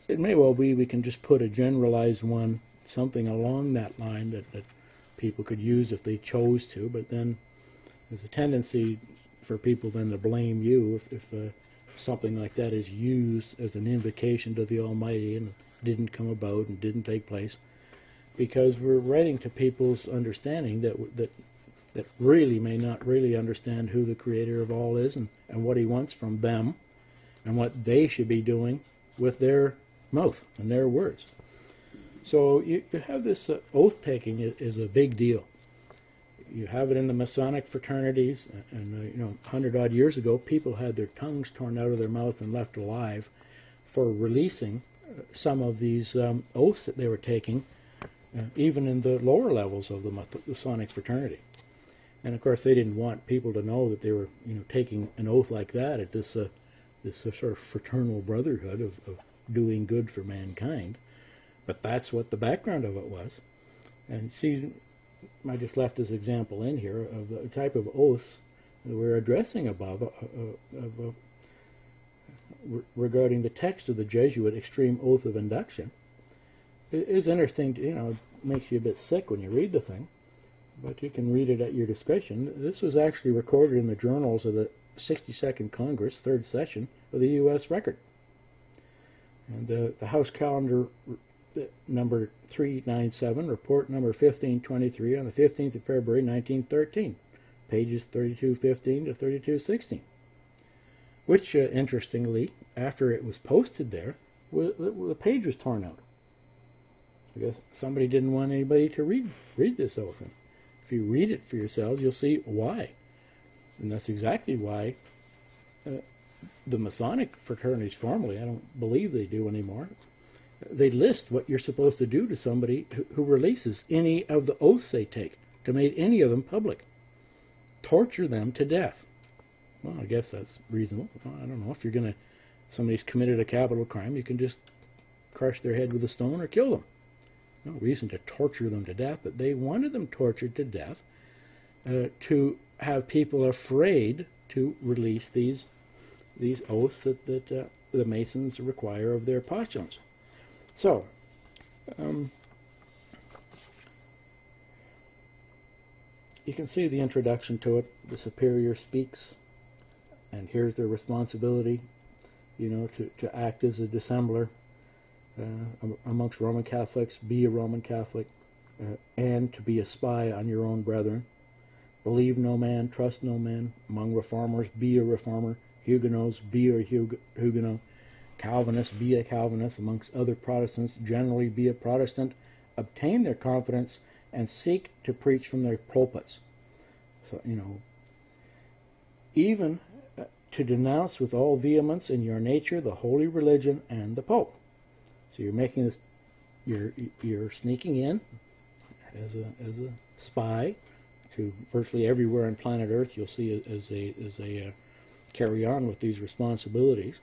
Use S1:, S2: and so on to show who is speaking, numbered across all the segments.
S1: it may well be we can just put a generalized one, something along that line that people could use if they chose to, but then there's a tendency for people then to blame you if something like that is used as an invocation to the Almighty and didn't come about and didn't take place, because we're writing to people's understanding that really may not really understand who the Creator of all is and what He wants from them and what they should be doing with their mouth and their words. So you have this oath-taking is a big deal. You have it in the Masonic fraternities, and 100-odd years ago, people had their tongues torn out of their mouth and left alive for releasing some of these oaths that they were taking, even in the lower levels of the Masonic fraternity. And of course, they didn't want people to know that they were, taking an oath like that at this sort of fraternal brotherhood of doing good for mankind. But that's what the background of it was. And see, I just left this example in here of the type of oaths that we're addressing above regarding the text of the Jesuit Extreme Oath of Induction. It is interesting, it makes you a bit sick when you read the thing, but you can read it at your discretion. This was actually recorded in the journals of the 62nd Congress, 3rd session of the U.S. Record. And the House Calendar number 397, report number 1523 on the 15th of February 1913, pages 3215 to 3216, which, interestingly, after it was posted there, the page was torn out. I guess somebody didn't want anybody to read this oath. And if you read it for yourselves, you'll see why. And that's exactly why the Masonic fraternities formally, I don't believe they do anymore, they list what you're supposed to do to somebody who releases any of the oaths they take, to make any of them public. Torture them to death. Well, I guess that's reasonable. Well, I don't know. If somebody's committed a capital crime, you can just crush their head with a stone or kill them. No reason to torture them to death, but they wanted them tortured to death to have people afraid to release these oaths that the Masons require of their postulants. So, you can see the introduction to it. The superior speaks, and here's their responsibility, to act as a dissembler amongst Roman Catholics, be a Roman Catholic, and to be a spy on your own brethren. Believe no man, trust no man. Among reformers, be a reformer. Huguenots, be a Huguenot. Calvinists, be a Calvinist. Amongst other Protestants, generally be a Protestant. Obtain their confidence and seek to preach from their pulpits. So, even to denounce with all vehemence in your nature the holy religion and the Pope. So you're making this, you're sneaking in as a spy to virtually everywhere on planet Earth. You'll see as they carry on with these responsibilities.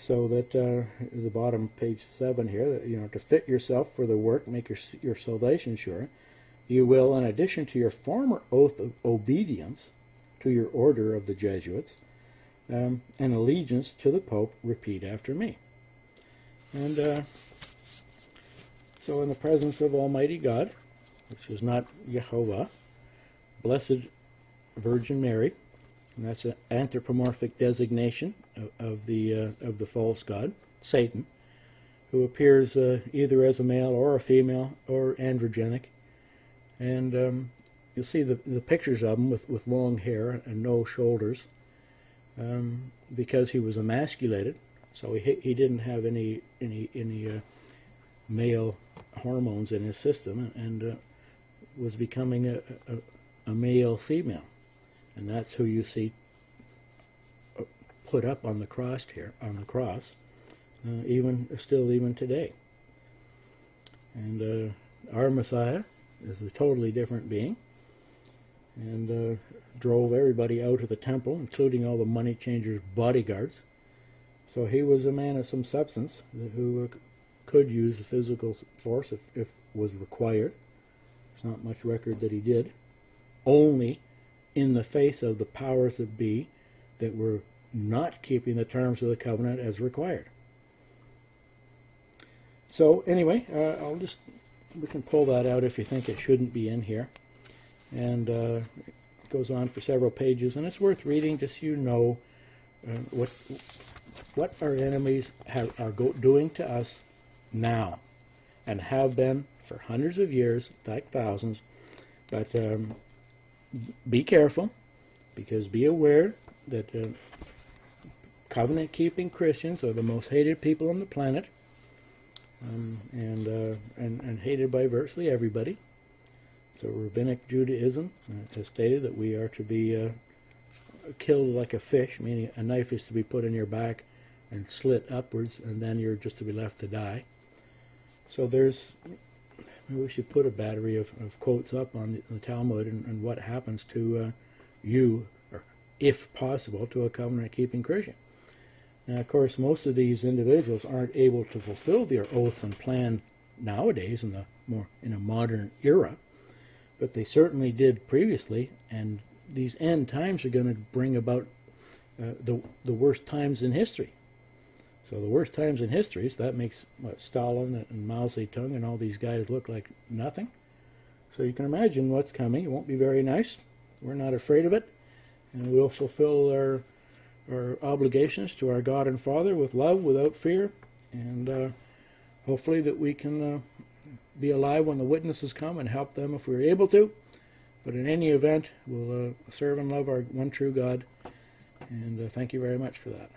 S1: So that at the bottom, page 7 here, that, to fit yourself for the work, make your salvation sure, you will, in addition to your former oath of obedience to your order of the Jesuits and allegiance to the Pope, repeat after me. And so in the presence of Almighty God, which is not Jehovah, Blessed Virgin Mary, and that's an anthropomorphic designation of the false god, Satan, who appears either as a male or a female or androgenic. And you'll see the pictures of him with long hair and no shoulders, because he was emasculated, so he didn't have any male hormones in his system, and was becoming a male female. And that's who you see put up on the cross here, even today. And our Messiah is a totally different being, and drove everybody out of the temple, including all the money changers' bodyguards. So he was a man of some substance who could use physical force if was required. There's not much record that he did. Only in the face of the powers that be that were not keeping the terms of the covenant as required. So anyway, we can pull that out if you think it shouldn't be in here. And it goes on for several pages, and it's worth reading just so you know what our enemies are doing to us now, and have been for hundreds of years, in fact thousands. But be careful, because be aware that covenant-keeping Christians are the most hated people on the planet, and hated by virtually everybody. So Rabbinic Judaism has stated that we are to be killed like a fish, meaning a knife is to be put in your back and slit upwards, and then you're just to be left to die. So maybe we should put a battery of quotes up on the Talmud and what happens to you, or if possible, to a covenant-keeping Christian. Now, of course, most of these individuals aren't able to fulfill their oaths and plan nowadays in a modern era, but they certainly did previously, and these end times are going to bring about the worst times in history. So the worst times in history, so that makes Stalin and Mao Zedong and all these guys look like nothing. So you can imagine what's coming. It won't be very nice. We're not afraid of it, and we'll fulfill our obligations to our God and Father with love, without fear, and hopefully that we can be alive when the witnesses come and help them if we're able to. But in any event, we'll serve and love our one true God, and thank you very much for that.